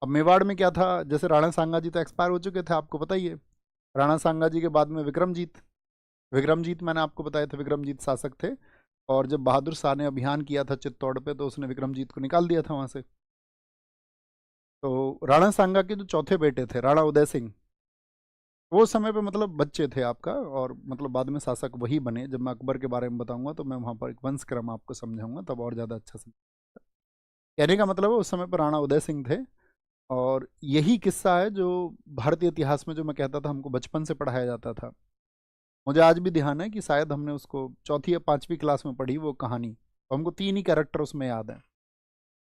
अब मेवाड़ में क्या था, जैसे राणा सांगा जी तो एक्सपायर हो चुके थे, आपको पता ही है। राणा सांगा जी के बाद में विक्रमजीत, विक्रमजीत मैंने आपको बताया था, विक्रमजीत शासक थे। और जब बहादुर शाह ने अभियान किया था चित्तौड़ पे, तो उसने विक्रमजीत को निकाल दिया था वहां से। तो राणा सांगा के जो चौथे बेटे थे राणा उदय सिंह, वो समय पे मतलब बच्चे थे आपका, और मतलब बाद में शासक वही बने। जब मैं अकबर के बारे में बताऊंगा तो मैं वहां पर एक वंश क्रम आपको समझाऊंगा, तब और ज़्यादा अच्छा समझ। कहने का मतलब है उस समय पर राणा उदय सिंह थे। और यही किस्सा है जो भारतीय इतिहास में, जो मैं कहता था हमको बचपन से पढ़ाया जाता था, मुझे आज भी ध्यान है कि शायद हमने उसको चौथी या पांचवी क्लास में पढ़ी वो कहानी। तो हमको तीन ही कैरेक्टर उसमें याद है।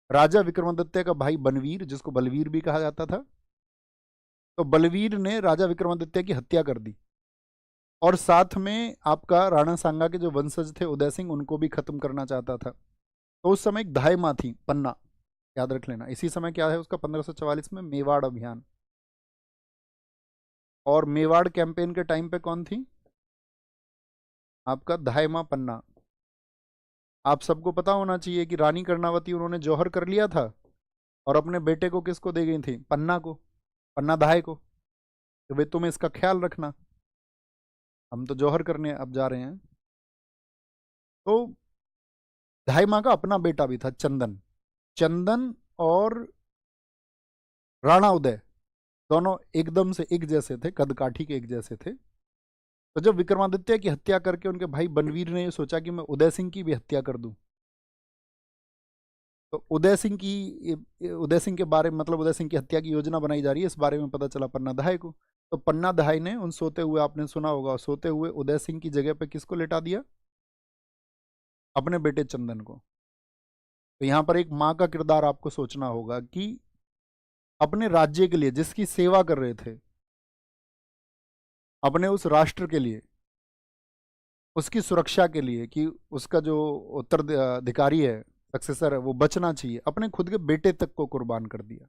राजा विक्रमादित्य का भाई बनवीर, जिसको बलवीर भी कहा जाता था, तो बलवीर ने राजा विक्रमादित्य की हत्या कर दी। और साथ में आपका राणा सांगा के जो वंशज थे उदय सिंह, उनको भी खत्म करना चाहता था। तो उस समय एक धाय माँ थी पन्ना, याद रख लेना। इसी समय क्या है उसका, 1544 में मेवाड़ अभियान। और मेवाड़ कैंपेन के टाइम पे कौन थी, आपका धाय माँ पन्ना। आप सबको पता होना चाहिए कि रानी कर्णावती उन्होंने जौहर कर लिया था, और अपने बेटे को किसको दे गई थी, पन्ना को, पन्ना धाय को, कि भाई तुम इसका ख्याल रखना, हम तो जौहर करने अब जा रहे हैं। तो धाई माँ का अपना बेटा भी था चंदन। चंदन और राणा उदय दोनों एकदम से एक जैसे थे, कद काठी के एक जैसे थे। तो जब विक्रमादित्य की हत्या करके उनके भाई बनवीर ने ये सोचा कि मैं उदय सिंह की भी हत्या कर दूं, तो उदय सिंह के बारे में, मतलब उदय सिंह की हत्या की योजना बनाई जा रही है, इस बारे में पता चला पन्ना धाय को। तो पन्ना धाय ने उन सोते हुए, आपने सुना होगा, सोते हुए उदय सिंह की जगह पे किसको लेटा दिया, अपने बेटे चंदन को। तो यहाँ पर एक माँ का किरदार आपको सोचना होगा कि अपने राज्य के लिए जिसकी सेवा कर रहे थे, अपने उस राष्ट्र के लिए, उसकी सुरक्षा के लिए, कि उसका जो उत्तराधिकारी है, सक्सेसर है, वो बचना चाहिए, अपने खुद के बेटे तक को कुर्बान कर दिया।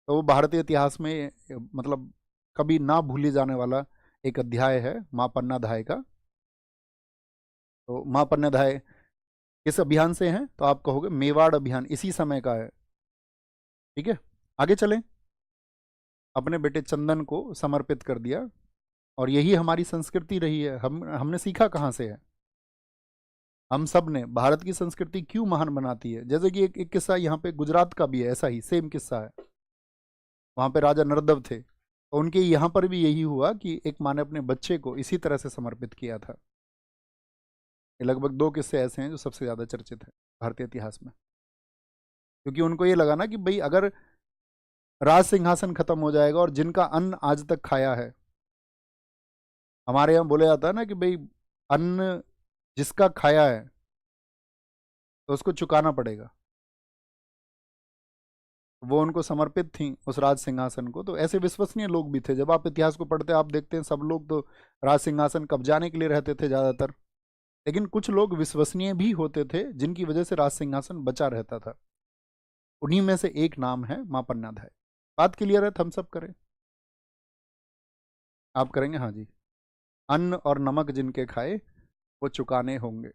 तो वो भारतीय इतिहास में मतलब कभी ना भूले जाने वाला एक अध्याय है माँ पन्ना धाय का। तो माँ पन्ना धाय किस अभियान से हैं, तो आप कहोगे मेवाड़ अभियान इसी समय का है। ठीक है, आगे चलें। अपने बेटे चंदन को समर्पित कर दिया। और यही हमारी संस्कृति रही है। हमने सीखा कहाँ से है, हम सब ने। भारत की संस्कृति क्यों महान बनाती है, जैसे कि एक किस्सा यहाँ पे गुजरात का भी है, ऐसा ही सेम किस्सा है। वहाँ पे राजा नरदव थे, तो उनके यहाँ पर भी यही हुआ कि एक माँ ने अपने बच्चे को इसी तरह से समर्पित किया था। ये लगभग दो किस्से ऐसे हैं जो सबसे ज़्यादा चर्चित हैं भारतीय इतिहास में, क्योंकि उनको ये लगा ना कि भाई अगर राज सिंहासन खत्म हो जाएगा, और जिनका अन्न आज तक खाया है, हमारे यहाँ बोला जाता है ना कि भाई अन्न जिसका खाया है तो उसको चुकाना पड़ेगा। वो उनको समर्पित थी उस राज सिंहासन को। तो ऐसे विश्वसनीय लोग भी थे, जब आप इतिहास को पढ़ते हैं आप देखते हैं सब लोग तो राज सिंहासन कब्जाने के लिए रहते थे ज़्यादातर, लेकिन कुछ लोग विश्वसनीय भी होते थे जिनकी वजह से राज सिंहासन बचा रहता था। उन्हीं में से एक नाम है माँ पन्नाधाय। बात क्लियर है, थम्स अप करें। आप करेंगे, हाँ जी। अन्न और नमक जिनके खाए वो चुकाने होंगे।